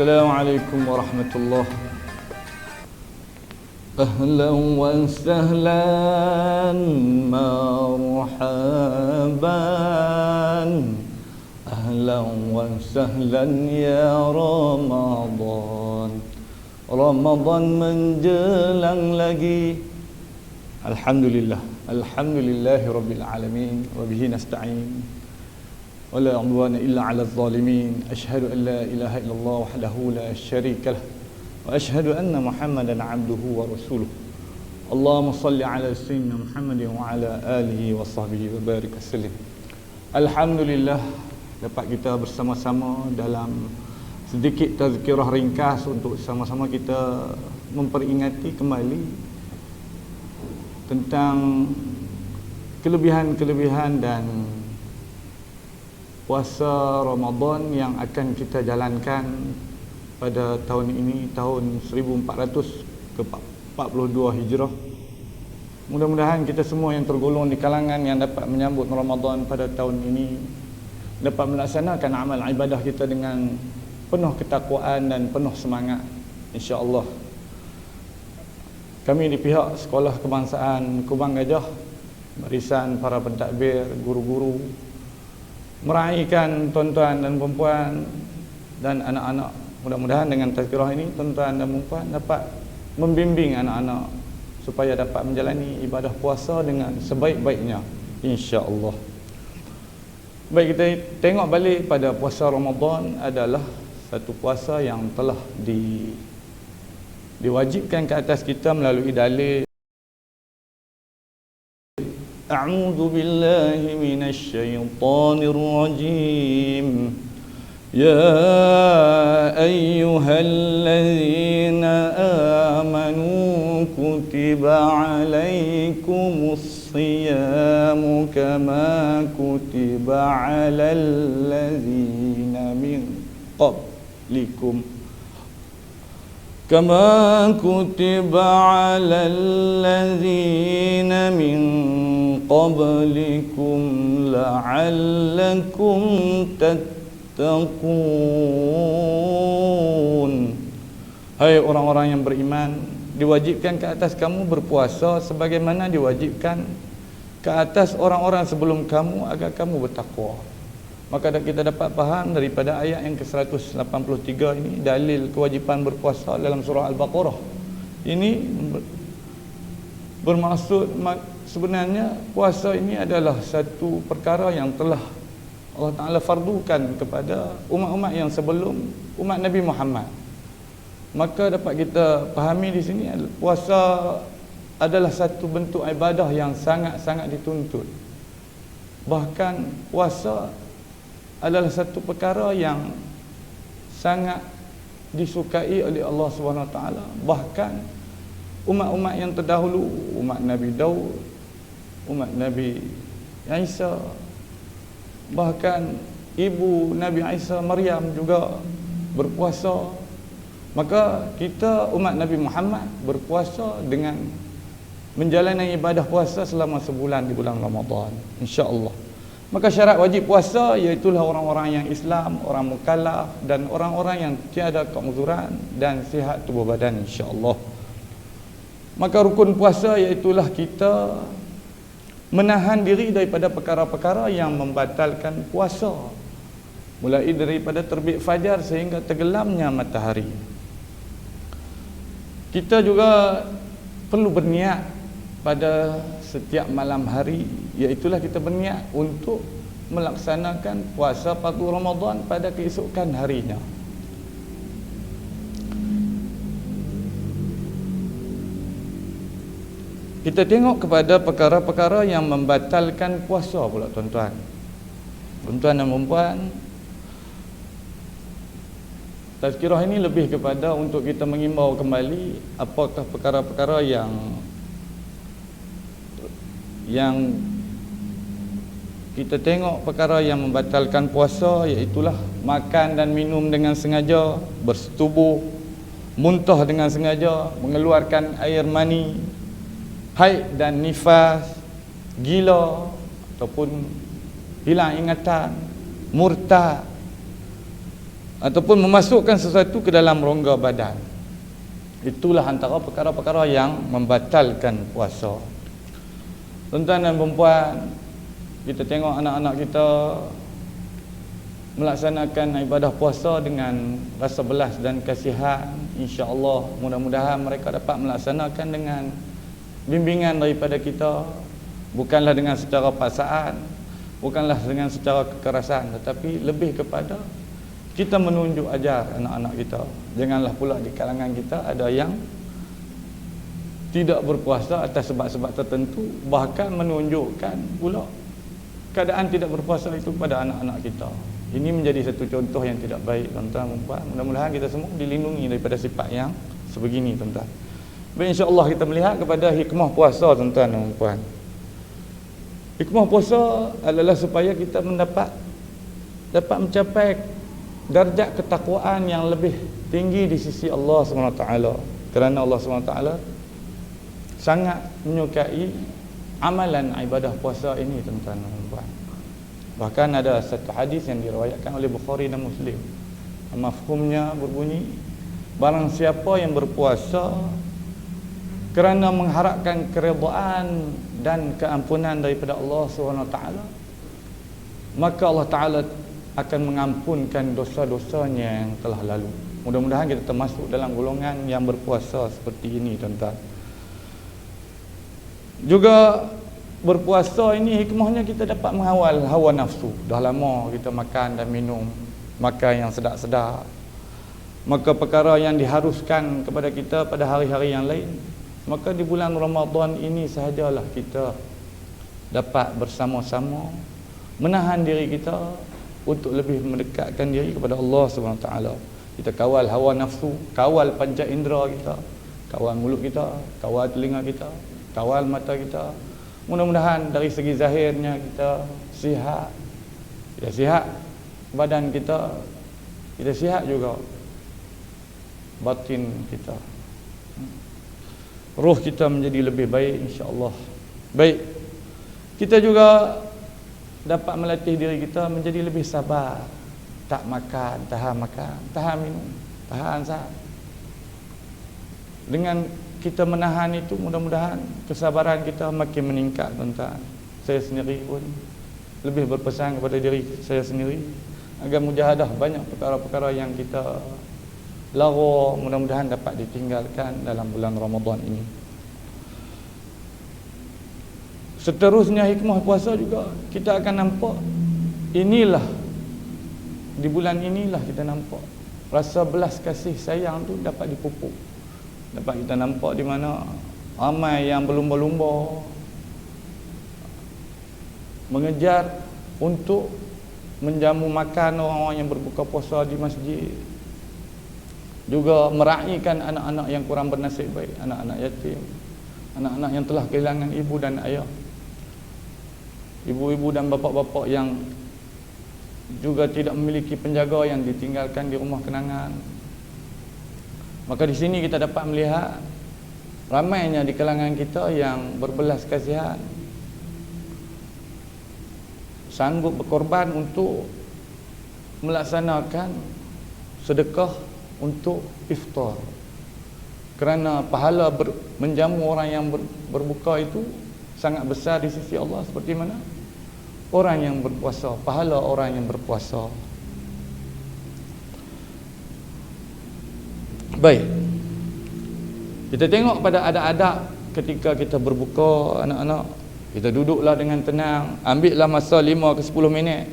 Assalamualaikum warahmatullahi. Ahlan wa sahlan marhaban, ahlan wa sahlan ya Ramadan. Ramadan menjelang lagi. Alhamdulillah, alhamdulillahi rabbil alamin, wa bihi nasta'in. ولا عدوان إلا على الظالمين. أشهد أن لا إله إلا الله وحده لا شريك له وأشهد أن محمدا عبده ورسوله. اللهم صل على سيدنا محمد وعلى آله وصحبه وبارك وسلم. Alhamdulillah, dapat kita bersama-sama dalam sedikit tazkirah ringkas untuk sama-sama kita memperingati kembali tentang kelebihan-kelebihan dan puasa Ramadan yang akan kita jalankan pada tahun ini, tahun 1400 ke 42 Hijrah. Mudah-mudahan kita semua yang tergolong di kalangan yang dapat menyambut Ramadan pada tahun ini dapat melaksanakan amal ibadah kita dengan penuh ketakwaan dan penuh semangat, insya-Allah. Kami di pihak Sekolah Kebangsaan Kubang Gajah, barisan para pentadbir, guru-guru, meraihkan tuan-tuan dan perempuan dan anak-anak. Mudah-mudahan dengan tazkirah ini tuan-tuan dan perempuan dapat membimbing anak-anak supaya dapat menjalani ibadah puasa dengan sebaik-baiknya, insya-Allah. Baik, kita tengok balik pada puasa Ramadan adalah satu puasa yang telah diwajibkan ke atas kita melalui dalil. A'udzu billahi minasy syaithanir rajim. Ya ayyuhalladzina amanu kutiba 'alaikumus shiyamu kama kutiba 'alal ladzina min qablikum كما كتب على الذين من قبلكم لعلكم تتقون. Hai orang-orang yang beriman, diwajibkan ke atas kamu berpuasa sebagaimana diwajibkan ke atas orang-orang sebelum kamu agar kamu bertakwa. Maka kita dapat faham daripada ayat yang ke-183 ini dalil kewajipan berpuasa dalam surah Al-Baqarah. Ini bermaksud sebenarnya puasa ini adalah satu perkara yang telah Allah Ta'ala fardukan kepada umat-umat yang sebelum umat Nabi Muhammad. Maka dapat kita fahami di sini puasa adalah satu bentuk ibadah yang sangat-sangat dituntut. Bahkan puasa adalah satu perkara yang sangat disukai oleh Allah Subhanahu Wa Taala. Bahkan umat-umat yang terdahulu, umat Nabi Daud, umat Nabi Isa, bahkan ibu Nabi Isa, Maryam juga berpuasa. Maka kita umat Nabi Muhammad berpuasa dengan menjalani ibadah puasa selama sebulan di bulan Ramadan, insya-Allah. Maka syarat wajib puasa iaitulah orang-orang yang Islam, orang mukallaf dan orang-orang yang tiada keuzuran dan sihat tubuh badan, insya-Allah. Maka rukun puasa iaitulah kita menahan diri daripada perkara-perkara yang membatalkan puasa, mulai daripada terbit fajar sehingga tenggelamnya matahari. Kita juga perlu berniat pada setiap malam hari, iaitulah kita berniat untuk melaksanakan puasa fardu Ramadan pada keesokan harinya. Kita tengok kepada perkara-perkara yang membatalkan puasa pula, tuan-tuan. Tuan-tuan dan puan, tazkirah ini lebih kepada untuk kita mengimbau kembali apakah perkara-perkara yang kita tengok perkara yang membatalkan puasa, iaitulah makan dan minum dengan sengaja, bersetubuh, muntah dengan sengaja, mengeluarkan air mani, haid dan nifas, gila ataupun hilang ingatan, murtad, ataupun memasukkan sesuatu ke dalam rongga badan. Itulah antara perkara-perkara yang membatalkan puasa. Tuan-tuan dan puan, kita tengok anak-anak kita melaksanakan ibadah puasa dengan rasa belas dan kasihan. InsyaAllah mudah-mudahan mereka dapat melaksanakan dengan bimbingan daripada kita, bukanlah dengan secara paksaan, bukanlah dengan secara kekerasan, tetapi lebih kepada kita menunjuk ajar anak-anak kita. Janganlah pula di kalangan kita ada yang tidak berpuasa atas sebab-sebab tertentu, bahkan menunjukkan pula keadaan tidak berpuasa itu pada anak-anak kita. Ini menjadi satu contoh yang tidak baik, tuan-tuan dan puan. Mudah-mudahan kita semua dilindungi daripada sifat yang sebegini, tuan-tuan. Baik, insya-Allah kita melihat kepada hikmah puasa, tuan-tuan dan puan. Hikmah puasa adalah supaya kita dapat mencapai darjat ketakwaan yang lebih tinggi di sisi Allah SWT. Kerana Allah SWT sangat menyukai amalan ibadah puasa ini, tuan-tuan dan puan. Bahkan ada satu hadis yang diriwayatkan oleh Bukhari dan Muslim. Mafhumnya berbunyi, barang siapa yang berpuasa kerana mengharapkan keredaan dan keampunan daripada Allah SWT, maka Allah Ta'ala akan mengampunkan dosa-dosanya yang telah lalu. Mudah-mudahan kita termasuk dalam golongan yang berpuasa seperti ini, tuan-tuan. Juga berpuasa ini hikmahnya kita dapat mengawal hawa nafsu. Dah lama kita makan dan minum, makan yang sedap-sedap, maka perkara yang diharuskan kepada kita pada hari-hari yang lain, maka di bulan Ramadan ini sahajalah kita dapat bersama-sama menahan diri kita untuk lebih mendekatkan diri kepada Allah SWT. Kita kawal hawa nafsu, kawal panca indera kita, kawal mulut kita, kawal telinga kita, kawal mata kita. Mudah-mudahan dari segi zahirnya kita sihat. Kita sihat badan kita, kita sihat juga batin kita. Roh kita menjadi lebih baik, insya-Allah. Baik. Kita juga dapat melatih diri kita menjadi lebih sabar. Tak makan, tahan minum, tahan sahur. Dengan kita menahan itu, mudah-mudahan kesabaran kita makin meningkat, tuan-tuan. Saya sendiri pun lebih berpesan kepada diri saya sendiri agar mujahadah banyak perkara-perkara yang kita lara, mudah-mudahan dapat ditinggalkan dalam bulan Ramadan ini. Seterusnya hikmah puasa juga kita akan nampak, inilah di bulan inilah kita nampak rasa belas kasih sayang tu dapat dipupuk. Dapat kita nampak di mana ramai yang berlumba-lumba mengejar untuk menjamu makan orang-orang yang berbuka puasa di masjid. Juga meraihkan anak-anak yang kurang bernasib baik, anak-anak yatim, anak-anak yang telah kehilangan ibu dan ayah, ibu-ibu dan bapa-bapa yang juga tidak memiliki penjaga, yang ditinggalkan di rumah kenangan. Maka di sini kita dapat melihat ramainya di kalangan kita yang berbelas kasihan, sanggup berkorban untuk melaksanakan sedekah untuk iftar. Kerana pahala menjamu orang yang berbuka itu sangat besar di sisi Allah, seperti mana orang yang berpuasa, pahala orang yang berpuasa. Baik, kita tengok pada adab-adab ketika kita berbuka, anak-anak. Kita duduklah dengan tenang, ambillah masa 5 ke 10 minit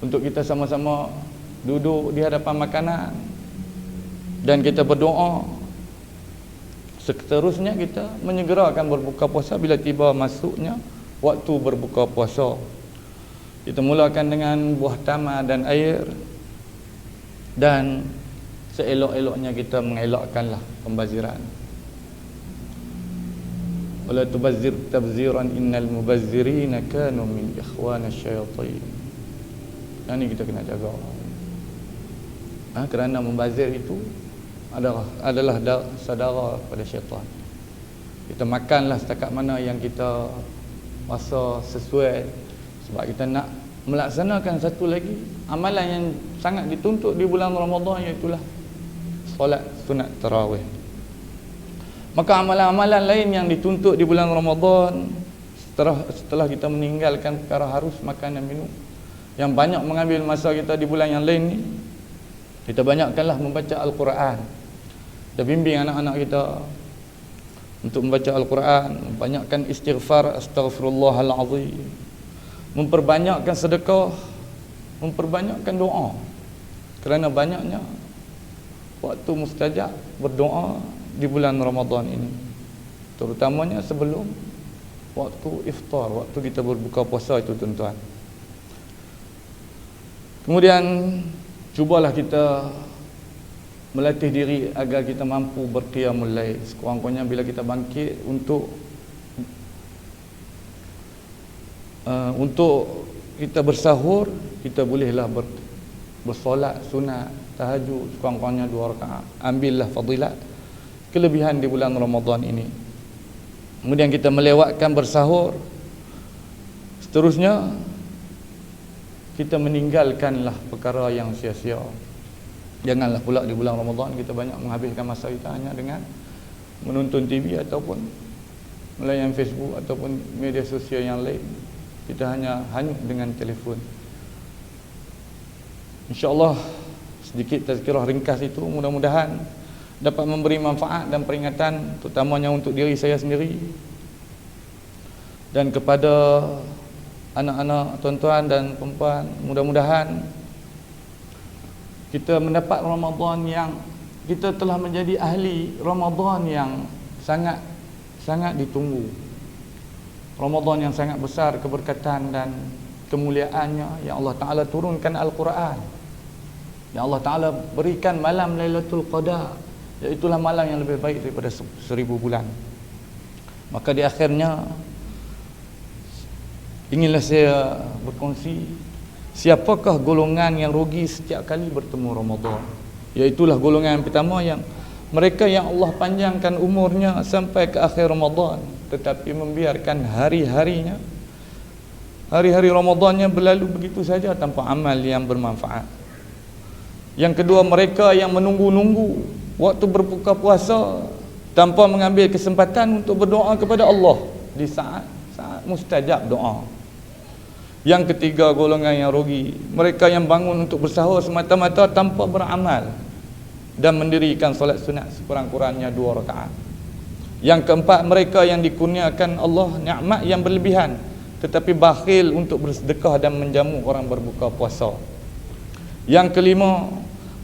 untuk kita sama-sama duduk di hadapan makanan dan kita berdoa. Seterusnya kita menyegerakan berbuka puasa bila tiba masuknya waktu berbuka puasa. Kita mulakan dengan buah tamar dan air, dan seelok-eloknya kita mengelakkanlah pembaziran. Wala tubazzir tabziran innal mubazzirina kanu min ikhwanasy syayatin. Yang ini kita kena jaga. Kerana membazir itu adalah saudara pada syaitan. Kita makanlah setakat mana yang kita rasa sesuai, sebab kita nak melaksanakan satu lagi amalan yang sangat dituntut di bulan Ramadan, iaitulah solat sunat tarawih. Maka amalan-amalan lain yang dituntut di bulan Ramadan setelah kita meninggalkan perkara harus makan dan minum, yang banyak mengambil masa kita di bulan yang lain ni, kita banyakkanlah membaca Al-Quran. Kita bimbing anak-anak kita untuk membaca Al-Quran, banyakkan istighfar, astaghfirullahalazim, memperbanyakkan sedekah, memperbanyakkan doa, kerana banyaknya waktu mustajab berdoa di bulan Ramadan ini, terutamanya sebelum waktu iftar, waktu kita berbuka puasa itu, tuan-tuan. Kemudian cubalah kita melatih diri agar kita mampu berqiyamul lail. Sekurang-kurangnya bila kita bangkit untuk kita bersahur, kita bolehlah bersolat sunat tahajud sekurang-kurangnya 2 rakaat. Ambillah fadilat kelebihan di bulan Ramadan ini. Kemudian kita melewatkan bersahur, seterusnya kita meninggalkanlah perkara yang sia-sia. Janganlah pula di bulan Ramadan kita banyak menghabiskan masa kita hanya dengan menonton TV ataupun melayan Facebook ataupun media sosial yang lain. Kita hanya hanyut dengan telefon. InsyaAllah sedikit tazkirah ringkas itu mudah-mudahan dapat memberi manfaat dan peringatan, terutamanya untuk diri saya sendiri dan kepada anak-anak, tuan-tuan dan perempuan. Mudah-mudahan kita mendapat Ramadan yang kita telah menjadi ahli Ramadan yang sangat ditunggu. Ramadan yang sangat besar keberkatan dan kemuliaannya, yang Allah Ta'ala turunkan Al-Quran, yang Allah Ta'ala berikan malam Lailatul Qadar, iaitulah malam yang lebih baik daripada 1000 bulan. Maka di akhirnya inginlah saya berkongsi siapakah golongan yang rugi setiap kali bertemu Ramadan. Iaitulah golongan yang pertama, yang mereka yang Allah panjangkan umurnya sampai ke akhir Ramadan, tetapi membiarkan hari-hari Ramadannya berlalu begitu saja tanpa amal yang bermanfaat. Yang kedua, mereka yang menunggu-nunggu waktu berbuka puasa tanpa mengambil kesempatan untuk berdoa kepada Allah di saat mustajab doa. Yang ketiga, golongan yang rugi, mereka yang bangun untuk bersahur semata-mata tanpa beramal dan mendirikan solat sunat sekurang-kurangnya 2 rakaat. Yang keempat, mereka yang dikurniakan Allah nikmat yang berlebihan tetapi bakhil untuk bersedekah dan menjamu orang berbuka puasa. Yang kelima,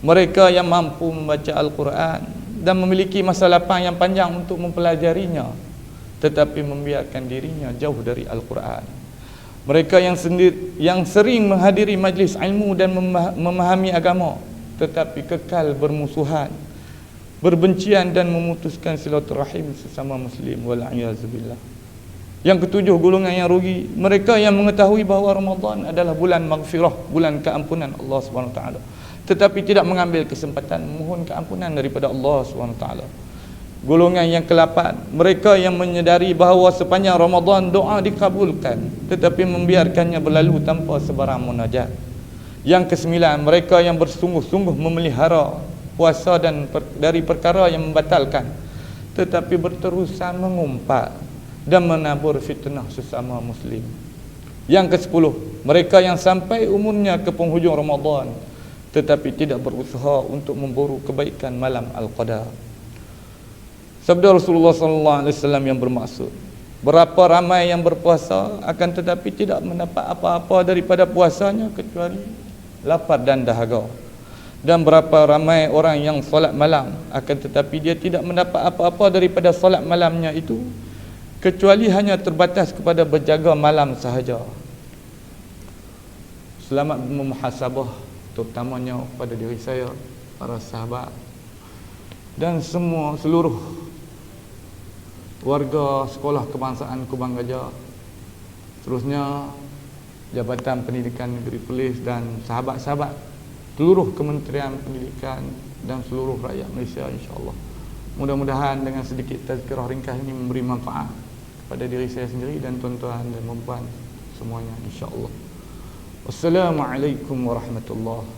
mereka yang mampu membaca Al-Quran dan memiliki masa lapang yang panjang untuk mempelajarinya tetapi membiarkan dirinya jauh dari Al-Quran. Mereka yang sering menghadiri majlis ilmu dan memahami agama tetapi kekal bermusuhan, berbencian dan memutuskan silaturahim sesama muslim, wal'iyadzubillah. Yang ketujuh, golongan yang rugi, mereka yang mengetahui bahawa Ramadan adalah bulan maghfirah, bulan keampunan Allah SWT, tetapi tidak mengambil kesempatan memohon keampunan daripada Allah SWT. Golongan yang ke-8, mereka yang menyedari bahawa sepanjang Ramadan doa dikabulkan tetapi membiarkannya berlalu tanpa sebarang munajat. Yang ke-9, mereka yang bersungguh-sungguh memelihara puasa dari perkara yang membatalkan tetapi berterusan mengumpat dan menabur fitnah sesama muslim. Yang ke-10, mereka yang sampai umurnya ke penghujung Ramadan tetapi tidak berusaha untuk memburu kebaikan malam Al-Qadar. Sabda Rasulullah SAW yang bermaksud, berapa ramai yang berpuasa akan tetapi tidak mendapat apa-apa daripada puasanya kecuali lapar dan dahaga. Dan berapa ramai orang yang solat malam akan tetapi dia tidak mendapat apa-apa daripada solat malamnya itu kecuali hanya terbatas kepada berjaga malam sahaja. Selamat memuhasabah, terutamanya pada diri saya, para sahabat dan seluruh warga Sekolah Kebangsaan Kubang Gajah, terusnya Jabatan Pendidikan Negeri Perlis dan sahabat-sahabat seluruh Kementerian Pendidikan dan seluruh rakyat Malaysia, insya-Allah. Mudah-mudahan dengan sedikit tazkirah ringkas ini memberi manfaat kepada diri saya sendiri dan tuan-tuan dan puan-puan semuanya, insya-Allah. Wassalamualaikum warahmatullahi